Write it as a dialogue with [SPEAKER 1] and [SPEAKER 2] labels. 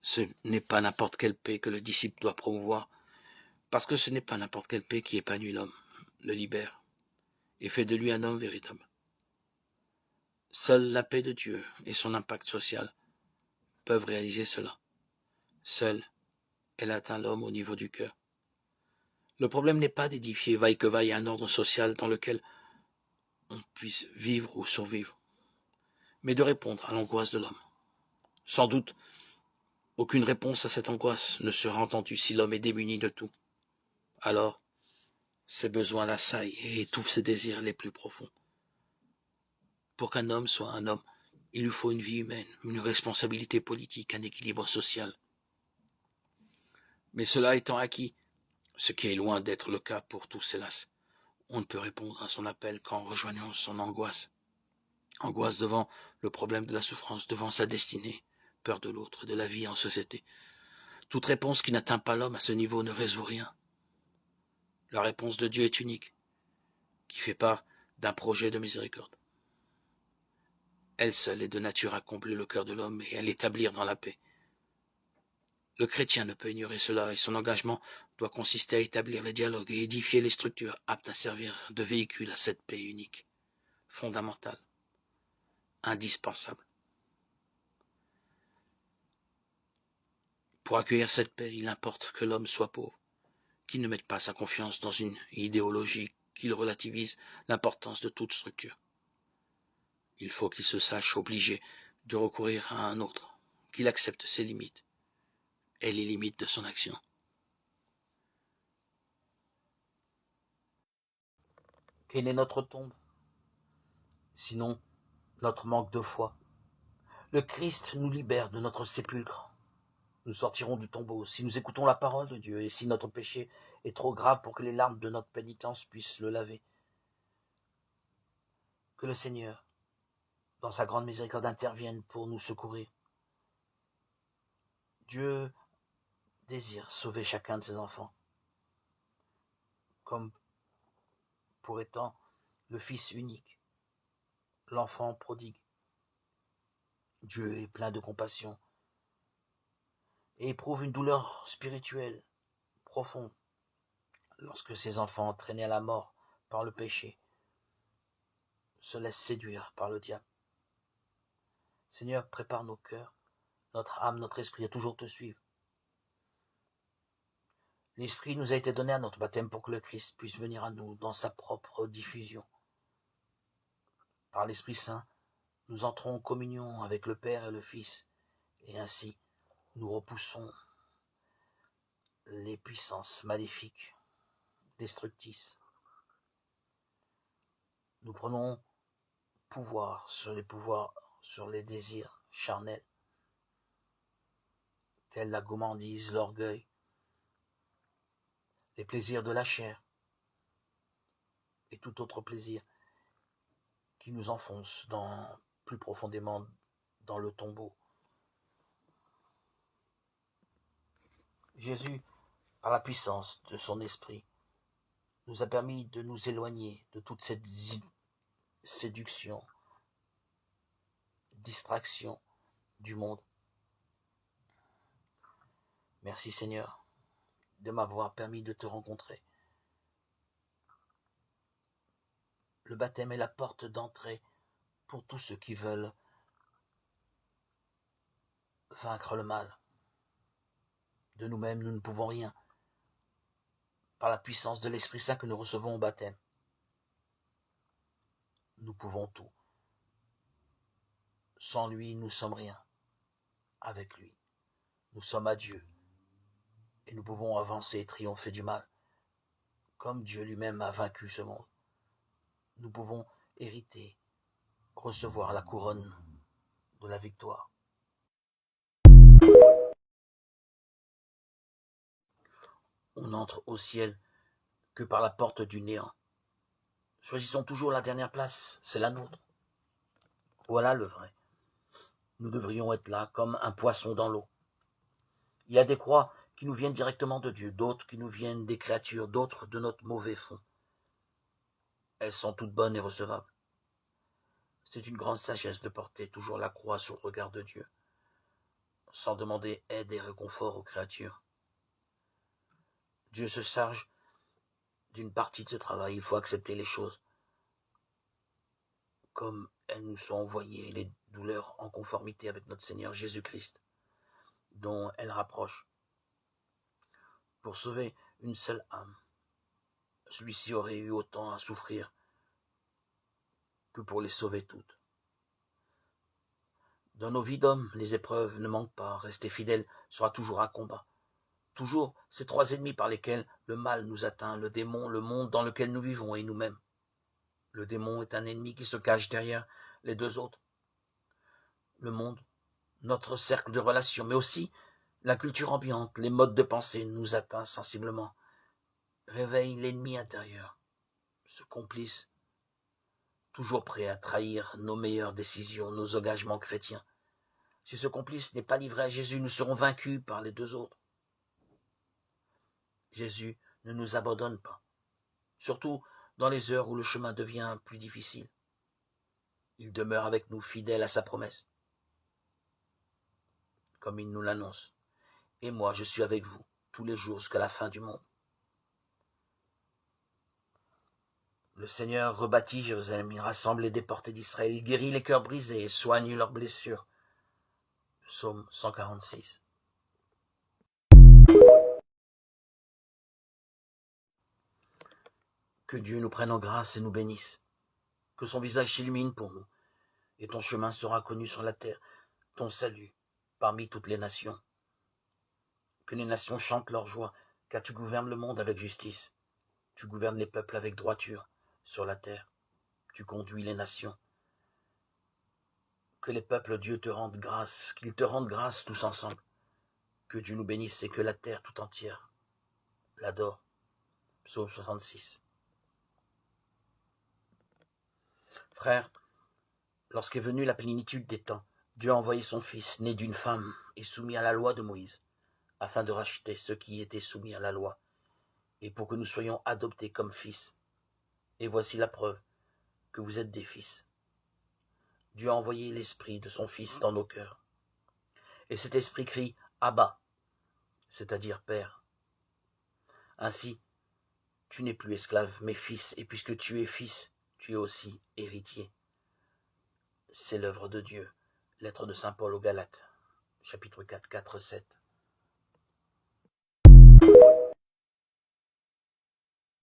[SPEAKER 1] Ce n'est pas n'importe quelle paix que le disciple doit promouvoir, parce que ce n'est pas n'importe quelle paix qui épanouit l'homme, le libère, et fait de lui un homme véritable. Seule la paix de Dieu et son impact social peuvent réaliser cela. Seule, elle atteint l'homme au niveau du cœur. Le problème n'est pas d'édifier vaille que vaille un ordre social dans lequel on puisse vivre ou survivre, mais de répondre à l'angoisse de l'homme. Sans doute, aucune réponse à cette angoisse ne sera entendue si l'homme est démuni de tout. Alors, ses besoins l'assaillent et étouffent ses désirs les plus profonds. Pour qu'un homme soit un homme, il lui faut une vie humaine, une responsabilité politique, un équilibre social. Mais cela étant acquis, ce qui est loin d'être le cas pour tous, hélas, on ne peut répondre à son appel qu'en rejoignant son angoisse. Angoisse devant le problème de la souffrance, devant sa destinée, peur de l'autre, de la vie en société. Toute réponse qui n'atteint pas l'homme à ce niveau ne résout rien. La réponse de Dieu est unique, qui fait part d'un projet de miséricorde. Elle seule est de nature à combler le cœur de l'homme et à l'établir dans la paix. Le chrétien ne peut ignorer cela et son engagement doit consister à établir les dialogues et édifier les structures aptes à servir de véhicule à cette paix unique, fondamentale, indispensable. Pour accueillir cette paix, il importe que l'homme soit pauvre, qu'il ne mette pas sa confiance dans une idéologie, qu'il relativise l'importance de toute structure. Il faut qu'il se sache obligé de recourir à un autre, qu'il accepte ses limites et les limites de son action. Quelle est notre tombe? Sinon, notre manque de foi. Le Christ nous libère de notre sépulcre. Nous sortirons du tombeau si nous écoutons la parole de Dieu et si notre péché est trop grave pour que les larmes de notre pénitence puissent le laver. Que le Seigneur, dans sa grande miséricorde, intervienne pour nous secourir. Dieu désire sauver chacun de ses enfants, comme pour étant le Fils unique, l'enfant prodigue. Dieu est plein de compassion et éprouve une douleur spirituelle profonde lorsque ses enfants, traînés à la mort par le péché, se laissent séduire par le diable. Seigneur, prépare nos cœurs, notre âme, notre esprit à toujours te suivre. L'Esprit nous a été donné à notre baptême pour que le Christ puisse venir à nous dans sa propre diffusion. Par l'Esprit Saint, nous entrons en communion avec le Père et le Fils, et ainsi nous repoussons les puissances maléfiques, destructrices. Nous prenons pouvoirs, sur les désirs charnels, tels la gourmandise, l'orgueil, les plaisirs de la chair et tout autre plaisir qui nous enfonce plus profondément dans le tombeau. Jésus, par la puissance de son esprit, nous a permis de nous éloigner de toute cette séduction, distraction du monde. Merci Seigneur de m'avoir permis de te rencontrer. Le baptême est la porte d'entrée pour tous ceux qui veulent vaincre le mal. De nous-mêmes, nous ne pouvons rien. Par la puissance de l'Esprit Saint que nous recevons au baptême, nous pouvons tout. Sans lui, nous sommes rien. Avec lui, nous sommes à Dieu. Et nous pouvons avancer et triompher du mal, comme Dieu lui-même a vaincu ce monde. Nous pouvons hériter, recevoir la couronne de la victoire. On n'entre au ciel que par la porte du néant. Choisissons toujours la dernière place, c'est la nôtre. Voilà le vrai. Nous devrions être là comme un poisson dans l'eau. Il y a des croix qui nous viennent directement de Dieu, d'autres qui nous viennent des créatures, d'autres de notre mauvais fond. Elles sont toutes bonnes et recevables. C'est une grande sagesse de porter toujours la croix sur le regard de Dieu. sans demander aide et réconfort aux créatures. Dieu se charge d'une partie de ce travail. Il faut accepter les choses comme elles nous sont envoyées, les douleurs en conformité avec notre Seigneur Jésus-Christ, dont elles rapprochent. Pour sauver une seule âme, celui-ci aurait eu autant à souffrir que pour les sauver toutes. Dans nos vies d'hommes, les épreuves ne manquent pas. Rester fidèle sera toujours un combat. Toujours ces trois ennemis par lesquels le mal nous atteint, le démon, le monde dans lequel nous vivons et nous-mêmes. Le démon est un ennemi qui se cache derrière les deux autres. Le monde, notre cercle de relations, mais aussi la culture ambiante, les modes de pensée nous atteignent sensiblement. Réveille l'ennemi intérieur, ce complice, toujours prêt à trahir nos meilleures décisions, nos engagements chrétiens. Si ce complice n'est pas livré à Jésus, nous serons vaincus par les deux autres. Jésus ne nous abandonne pas, surtout dans les heures où le chemin devient plus difficile. Il demeure avec nous, fidèle à sa promesse, comme il nous l'annonce. Et moi, je suis avec vous tous les jours jusqu'à la fin du monde. Le Seigneur rebâtit Jérusalem, il rassemble les déportés d'Israël, il guérit les cœurs brisés et soigne leurs blessures. Psaume 146. Que Dieu nous prenne en grâce et nous bénisse. Que son visage s'illumine pour nous, et ton chemin sera connu sur la terre, ton salut parmi toutes les nations. Que les nations chantent leur joie, car tu gouvernes le monde avec justice. Tu gouvernes les peuples avec droiture sur la terre. Tu conduis les nations. Que les peuples, Dieu, te rendent grâce, qu'ils te rendent grâce tous ensemble. Que Dieu nous bénisse et que la terre tout entière l'adore. Psaume 66. Frères, lorsqu'est venue la plénitude des temps, Dieu a envoyé son Fils, né d'une femme et soumis à la loi de Moïse, afin de racheter ceux qui étaient soumis à la loi, et pour que nous soyons adoptés comme fils. Et voici la preuve que vous êtes des fils. Dieu a envoyé l'Esprit de son Fils dans nos cœurs. Et cet Esprit crie « Abba », c'est-à-dire Père. Ainsi, tu n'es plus esclave, mais fils, et puisque tu es fils, tu es aussi héritier. C'est l'œuvre de Dieu. Lettre de saint Paul aux Galates, chapitre 4, 4, 7.